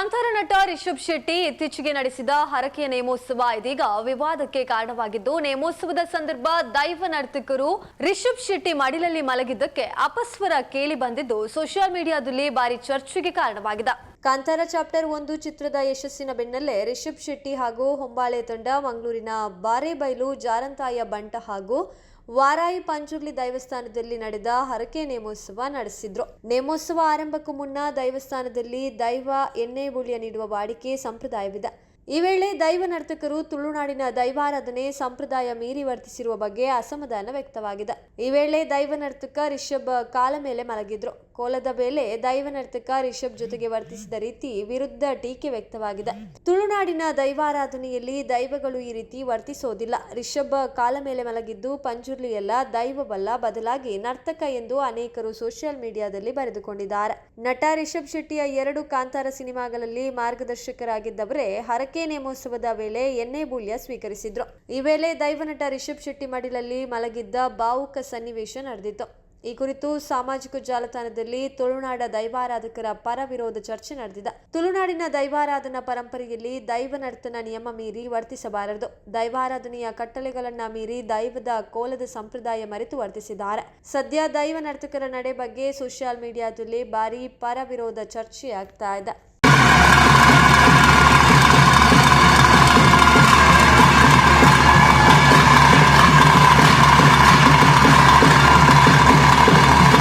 ಕಾಂತಾರ ನಟ ರಿಷಬ್ ಶೆಟ್ಟಿ ಇತ್ತೀಚೆಗೆ ನಡೆಸಿದ ಹರಕೆಯ ನೇಮೋತ್ಸವ ಇದೀಗ ವಿವಾದಕ್ಕೆ ಕಾರಣವಾಗಿದ್ದು, ನೇಮೋತ್ಸವದ ಸಂದರ್ಭ ದೈವ ನರ್ತಕರು ರಿಷಬ್ ಶೆಟ್ಟಿ ಮಡಿಲಲ್ಲಿ ಮಲಗಿದ್ದಕ್ಕೆ ಅಪಸ್ವರ ಕೇಳಿ ಬಂದಿದ್ದು ಸೋಷಿಯಲ್ ಮೀಡಿಯಾದಲ್ಲಿ ಭಾರಿ ಚರ್ಚೆಗೆ ಕಾರಣವಾಗಿದೆ. ಕಾಂತಾರ ಚಾಪ್ಟರ್ 1 ಚಿತ್ರದ ಯಶಸ್ಸಿನ ಬೆನ್ನಲ್ಲೇ ರಿಷಬ್ ಶೆಟ್ಟಿ ಹಾಗೂ ಹೊಂಬಾಳೆ ತಂಡ ಮಂಗಳೂರಿನ ಬಾರೇಬೈಲು ಜಾರಂತಾಯ ಬಂಟ ಹಾಗೂ ವಾರಾಯಿ ಪಂಜುರ್ಲಿ ದೈವಸ್ಥಾನದಲ್ಲಿ ನಡೆದ ಹರಕೆ ನೇಮೋತ್ಸವ ನಡೆಸಿದ್ರು. ನೇಮೋತ್ಸವ ಆರಂಭಕ್ಕೂ ಮುನ್ನ ದೈವಸ್ಥಾನದಲ್ಲಿ ದೈವ ಎಣ್ಣೆ ಬುಳಿಯ ನೀಡುವ ವಾಡಿಕೆ ಸಂಪ್ರದಾಯವಿದೆ. ಈ ವೇಳೆ ದೈವ ನರ್ತಕರು ತುಳುನಾಡಿನ ದೈವಾರಾಧನೆ ಸಂಪ್ರದಾಯ ಮೀರಿ ವರ್ತಿಸಿರುವ ಬಗ್ಗೆ ಅಸಮಾಧಾನ ವ್ಯಕ್ತವಾಗಿದೆ. ಈ ವೇಳೆ ದೈವ ನರ್ತಕ ರಿಷಬ್ ಕಾಲ ಮೇಲೆ ಮಲಗಿದ್ರು. ಕೋಲದ ವೇಳೆ ದೈವ ನರ್ತಕ ರಿಷಬ್ ಜೊತೆಗೆ ವರ್ತಿಸಿದ ರೀತಿ ವಿರುದ್ಧ ಟೀಕೆ ವ್ಯಕ್ತವಾಗಿದೆ. ತುಳುನಾಡಿನ ದೈವಾರಾಧನೆಯಲ್ಲಿ ದೈವಗಳು ಈ ರೀತಿ ವರ್ತಿಸೋದಿಲ್ಲ. ರಿಷಬ್ ಕಾಲ ಮೇಲೆ ಮಲಗಿದ್ದು ಪಂಜುರ್ಲಿಯಲ್ಲ, ದೈವವಲ್ಲ, ಬದಲಾಗಿ ನರ್ತಕ ಎಂದು ಅನೇಕರು ಸೋಷಿಯಲ್ ಮೀಡಿಯಾದಲ್ಲಿ ಬರೆದುಕೊಂಡಿದ್ದಾರೆ. ನಟ ರಿಷಬ್ ಶೆಟ್ಟಿಯ 2 ಕಾಂತಾರ ಸಿನಿಮಾಗಳಲ್ಲಿ ಮಾರ್ಗದರ್ಶಕರಾಗಿದ್ದವರೇ ಹರಕೆ ನೇಮೋತ್ಸವದ ವೇಳೆ ಎಣ್ಣೆ ಬೂಳ್ಯ ಸ್ವೀಕರಿಸಿದ್ರು. ಈ ವೇಳೆ ದೈವ ನಟ ರಿಷಬ್ ಶೆಟ್ಟಿ ಮಡಿಲಲ್ಲಿ ಮಲಗಿದ್ದ ಭಾವುಕ ಸನ್ನಿವೇಶ ನಡೆದಿತ್ತು. ಈ ಕುರಿತು ಸಾಮಾಜಿಕ ಜಾಲತಾಣದಲ್ಲಿ ತುಳುನಾಡ ದೈವಾರಾಧಕರ ಪರ ವಿರೋಧ ಚರ್ಚೆ ನಡೆದಿದೆ. ತುಳುನಾಡಿನ ದೈವಾರಾಧನಾ ಪರಂಪರೆಯಲ್ಲಿ ದೈವ ನರ್ತನ ನಿಯಮ ಮೀರಿ ವರ್ತಿಸಬಾರದು. ದೈವಾರಾಧನೆಯ ಕಟ್ಟಳೆಗಳನ್ನ ಮೀರಿ ದೈವದ ಕೋಲದ ಸಂಪ್ರದಾಯ ಮರೆತು ವರ್ತಿಸಿದ್ದಾರೆ. ಸದ್ಯ ದೈವ ನರ್ತಕರ ನಡೆ ಬಗ್ಗೆ ಸೋಷಿಯಲ್ ಮೀಡಿಯಾದಲ್ಲಿ ಭಾರಿ ಪರ ವಿರೋಧ ಚರ್ಚೆಯಾಗ್ತಾ ಇದೆ.